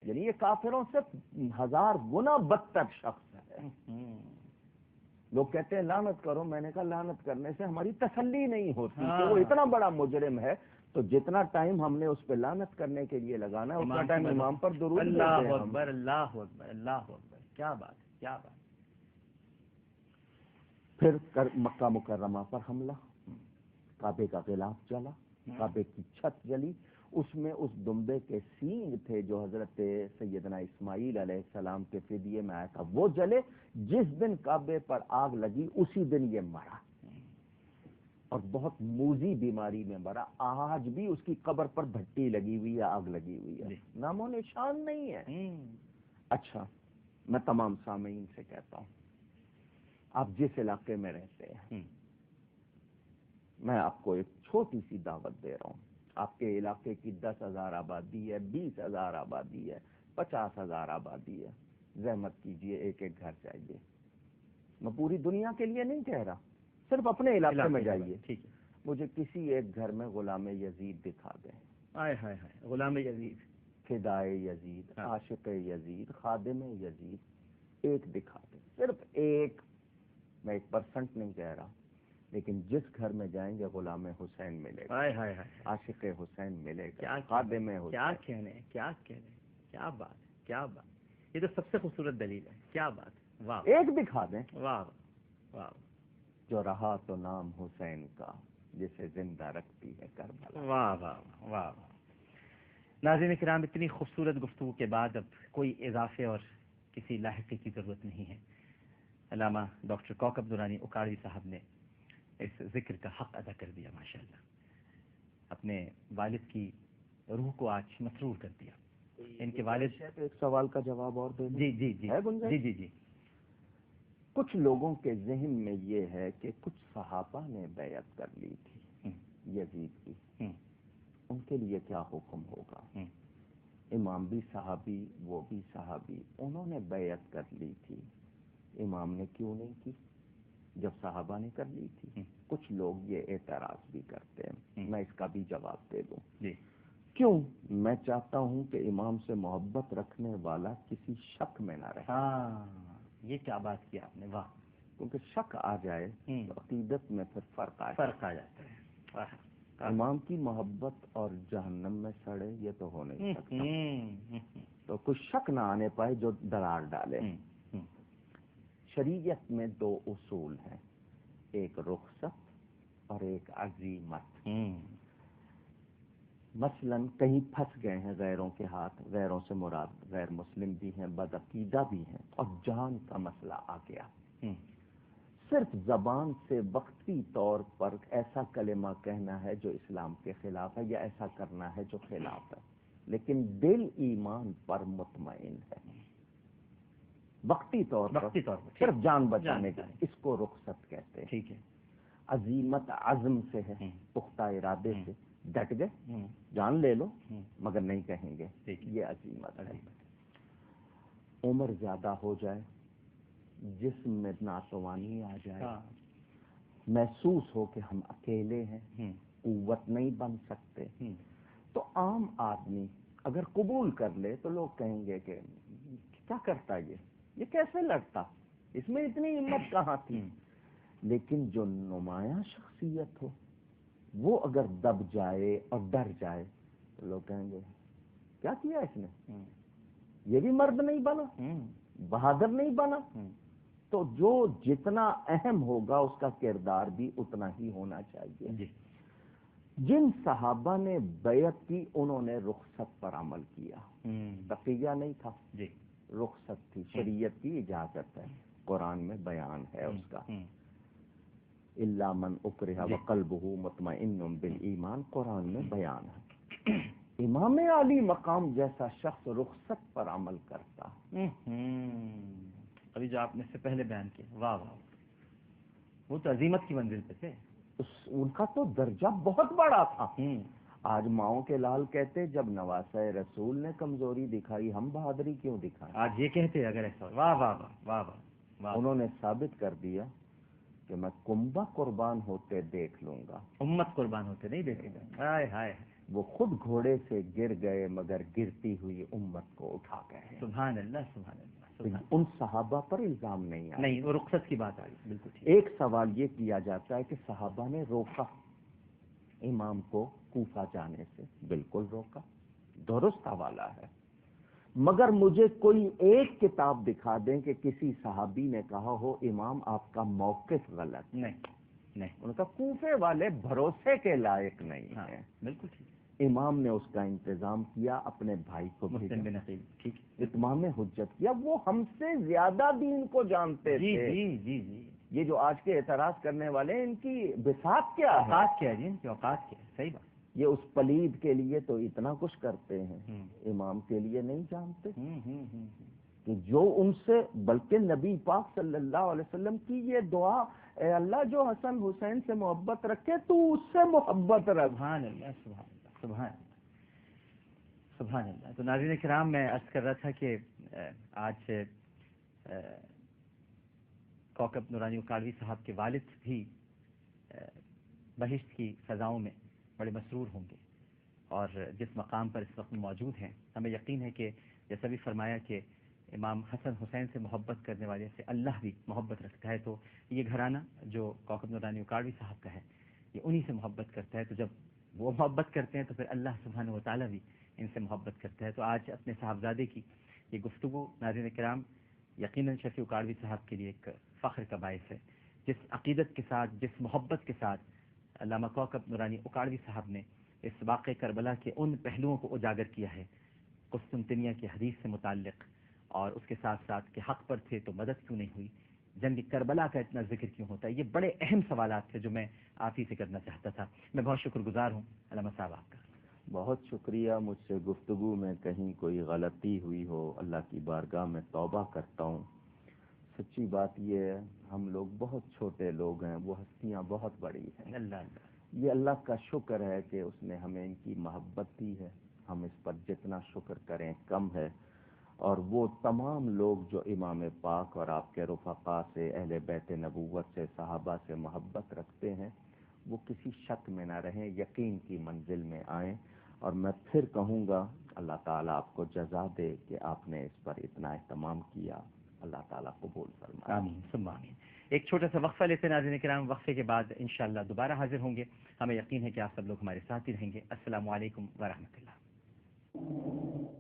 یعنی یہ کافروں سے 1000 گنا بدتر شخص ہے. لوگ کہتے ہیں لعنت کرو، میں نے کہا لعنت کرنے سے ہماری تسلی نہیں ہوتی کہ وہ اتنا بڑا مجرم ہے، تو جتنا ٹائم ہم نے اس پہ لعنت کرنے کے لیے لگانا ہے اتنا ٹائم امام پر درود دیتے ہیں. اللہ اکبر، اللہ اکبر، اللہ اکبر، کیا بات ہے، کیا بات. پھر مکہ مکرمہ پر حملہ، کعبے کا غلاف جلا، کعبے کی چھت جلی، اس میں اس دمبے کے سینگ تھے جو حضرت سیدنا اسماعیل علیہ السلام کے فدیے میں آیا تھا، وہ جلے. جس دن کعبے پر آگ لگی اسی دن یہ مرا، اور بہت موذی بیماری میں مرا. آج بھی اس کی قبر پر بھٹی لگی ہوئی ہے، آگ لگی ہوئی ہے، نام و نشان نہیں ہے. اچھا، میں تمام سامعین سے کہتا ہوں، آپ جس علاقے میں رہتے ہیں، میں آپ کو ایک چھوٹی سی دعوت دے رہا ہوں. آپ کے علاقے کی 10,000 آبادی ہے، 20,000 آبادی ہے، 50,000 آبادی ہے، زحمت کیجئے ایک ایک گھر جائیے. میں پوری دنیا کے لیے نہیں کہہ رہا، صرف اپنے علاقے میں جائیے. ٹھیک ہے، مجھے کسی ایک گھر میں غلام یزید دکھا دیں. ہائے ہائے ہائے، غلام یزید، فدائے یزید، عاشق یزید، خادم یزید، ایک دکھا دیں، صرف ایک. میں 1% نہیں کہہ رہا، لیکن جس گھر میں جائیں گے غلام حسین ملے گا، عاشق حسین ملے گا، خادم حسین. کیا کہنے، کیا کہنے، کیا بات، کیا بات. یہ تو سب سے خوبصورت دلیل ہے. کیا بات، واہ. ایک دکھا دیں. واہ واہ. جو رہا تو نام حسین کا، جسے زندہ رکھتی ہے کربلا. واہ واہ واہ. ناظرین کرام، اتنی خوبصورت گفتگو کے بعد اب کوئی اضافے اور کسی لاحقے کی ضرورت نہیں ہے. علامہ ڈاکٹر کوکب درانی اکاڑوی صاحب نے اس ذکر کا حق ادا کر دیا. ماشاءاللہ، اپنے والد کی روح کو آج مسرور کر دیا. ان کے والد، ایک سوال کا جواب اور دے دیں. جی جی جی جی جی جی. کچھ لوگوں کے ذہن میں یہ ہے کہ کچھ صحابہ نے بیعت کر لی تھی یزید کی، ان کے لیے کیا حکم ہوگا؟ امام بھی صحابی، وہ بھی صحابی، انہوں نے بیعت کر لی تھی، امام نے کیوں نہیں کی جب صحابہ نے کر لی تھی؟ کچھ لوگ یہ اعتراض بھی کرتے ہیں، میں اس کا بھی جواب دے دوں. جی. کیوں؟ میں چاہتا ہوں کہ امام سے محبت رکھنے والا کسی شک میں نہ رہے. ہاں، یہ کیا بات کی آپ نے، واہ. کیونکہ شک آ جائے تو عقیدت میں پھر فرق آ جاتا ہے. امام کی محبت اور جہنم میں سڑے، یہ تو ہو نہیں سکتا. تو کچھ شک نہ آنے پائے جو درار ڈالے. شریعت میں 2 اصول ہیں، ایک رخصت اور ایک عزیمت. مثلا کہیں پھنس گئے ہیں غیروں کے ہاتھ، غیروں سے مراد غیر مسلم بھی ہیں، بدعقیدہ بھی ہیں، اور جان کا مسئلہ آ گیا. صرف زبان سے وقتی طور پر ایسا کلمہ کہنا ہے جو اسلام کے خلاف ہے، یا ایسا کرنا ہے جو خلاف ہے، لیکن دل ایمان پر مطمئن ہے. وقتی طور پر صرف جان بچانے کا، اس کو رخصت کہتے ہیں. ٹھیک ہے. عزیمت عزم سے ہے، پختہ ارادے سے ڈٹ گئے، جان لے لو مگر نہیں کہیں گے، یہ عزیمت ہے. عمر زیادہ ہو جائے، جسم میں ناتوانی آ جائے، محسوس ہو کہ ہم اکیلے ہیں، قوت نہیں بن سکتے، تو عام آدمی اگر قبول کر لے تو لوگ کہیں گے کہ کیا کرتا یہ کیسے لڑتا، اس میں اتنی ہمت کہاں تھی. لیکن جو نمایاں شخصیت ہو وہ اگر دب جائے اور ڈر جائے تو لوگ کہیں گے کیا کیا اس نے، یہ بھی مرد نہیں بنا، بہادر نہیں بنا. تو جو جتنا اہم ہوگا اس کا کردار بھی اتنا ہی ہونا چاہیے. جن صحابہ نے بیعت کی انہوں نے رخصت پر عمل کیا، تقیہ نہیں تھا، رخصت تھی، شریعت کی اجازت ہے، قرآن میں بیان ہے اس کا. الا من اکرہ وقلبہ مطمئن بالایمان، قرآن میں بیان ہے. امام علی مقام جیسا شخص رخصت پر عمل کرتا. ابھی جو آپ نے اس سے پہلے بیان کیا، واہ واہ، وہ تو عظیمت کی منزل پہ تھے. ان کا تو درجہ بہت بڑا تھا. آج ماؤں کے لال کہتے جب نواسہ رسول نے کمزوری دکھائی ہم بہادری کیوں دکھائیں. آج یہ کہتے اگر ایسا، واہ واہ واہ واہ. انہوں نے ثابت کر دیا کہ میں کنبہ قربان ہوتے دیکھ لوں گا، امت قربان ہوتے نہیں دیکھے گا. ہائے ہائے، وہ خود گھوڑے سے گر گئے مگر گرتی ہوئی امت کو اٹھا گئے. سبحان اللہ سبحان اللہ. ان صحابہ پر الزام نہیں آیا. نہیں، وہ رخصت کی بات آ رہی. بالکل ٹھیک. ایک سوال یہ کیا جاتا ہے کہ صحابہ نے روکا امام کو کوفہ جانے سے. بالکل روکا، درست حوالہ ہے. مگر مجھے کوئی ایک کتاب دکھا دیں کہ کسی صحابی نے کہا ہو امام آپ کا موقف غلط. نہیں. ان کا کوفے والے بھروسے کے لائق نہیں ہیں. بالکل ٹھیک. امام نے اس کا انتظام کیا، اپنے بھائی کو مسلم بن عقیل. ٹھیک. اتمام حجت کیا. وہ ہم سے زیادہ دین کو جانتے جی تھے. جی جی جی. یہ جو آج کے اعتراض کرنے والے ہیں، ان کی بساط کیا ہے؟ اوقات کیا ہے جی؟ ان کی اوقات کیا ہے؟ صحیح بات. یہ اس پلید کے لیے تو اتنا کچھ کرتے ہیں، امام کے لیے نہیں جانتے کہ جو ان سے، بلکہ نبی پاک صلی اللہ علیہ وسلم کی یہ دعا، اے اللہ جو حسن حسین سے محبت رکھے تو اس سے محبت رکھ. سبحان اللہ سبحان اللہ سبحان اللہ سبحان اللہ. تو ناظرین کرام، میں عرض کر رہا تھا کہ آج کوکب نورانی اکاڑوی صاحب کے والد بھی بہشت کی فضاؤں میں بڑے مسرور ہوں گے، اور جس مقام پر اس وقت موجود ہیں، ہمیں یقین ہے کہ جیسا بھی فرمایا کہ امام حسن حسین سے محبت کرنے والے سے اللہ بھی محبت رکھتا ہے. تو یہ گھرانہ جو کوکب نورانی اکاڑوی صاحب کا ہے، یہ انہی سے محبت کرتا ہے. تو جب وہ محبت کرتے ہیں تو پھر اللہ سبحانہ و تعالیٰ بھی ان سے محبت کرتا ہے. تو آج اپنے صاحبزادے کی یہ گفتگو ناظرین کرام یقیناً شفیع اکاڑوی صاحب کے لیے ایک فخر کا باعث ہے. جس عقیدت کے ساتھ، جس محبت کے ساتھ علامہ کوکب نورانی اکاڑوی صاحب نے اس واقع کربلا کے ان پہلوؤں کو اجاگر کیا ہے، قسطنطنیہ کی حدیث سے متعلق، اور اس کے ساتھ ساتھ کہ حق پر تھے تو مدد کیوں نہیں ہوئی، جنگ کربلا کا اتنا ذکر کیوں ہوتا ہے. یہ بڑے اہم سوالات تھے جو میں آپ ہی سے کرنا چاہتا تھا. میں بہت شکر گزار ہوں علامہ صاحب آپ کا. بہت شکریہ. مجھ سے گفتگو میں کہیں کوئی غلطی ہوئی ہو، اللہ کی بارگاہ میں توبہ کرتا ہوں. سچی بات یہ ہے، ہم لوگ بہت چھوٹے لوگ ہیں، وہ ہستیاں بہت بڑی ہیں. اللہ یہ اللہ کا شکر ہے کہ اس نے ہمیں ان کی محبت دی ہے. ہم اس پر جتنا شکر کریں کم ہے. اور وہ تمام لوگ جو امام پاک اور آپ کے رفقا سے، اہل بیت نبوت سے، صحابہ سے محبت رکھتے ہیں، وہ کسی شک میں نہ رہیں، یقین کی منزل میں آئیں. اور میں پھر کہوں گا اللہ تعالیٰ آپ کو جزا دے کہ آپ نے اس پر اتنا اہتمام کیا. اللہ تعالیٰ قبول فرمائے. آمین ثم آمین. ایک چھوٹا سا وقفہ لیتے ہیں ناظرین کرام. وقفے کے بعد انشاءاللہ دوبارہ حاضر ہوں گے. ہمیں یقین ہے کہ آپ سب لوگ ہمارے ساتھ ہی رہیں گے. السلام علیکم ورحمۃ اللہ.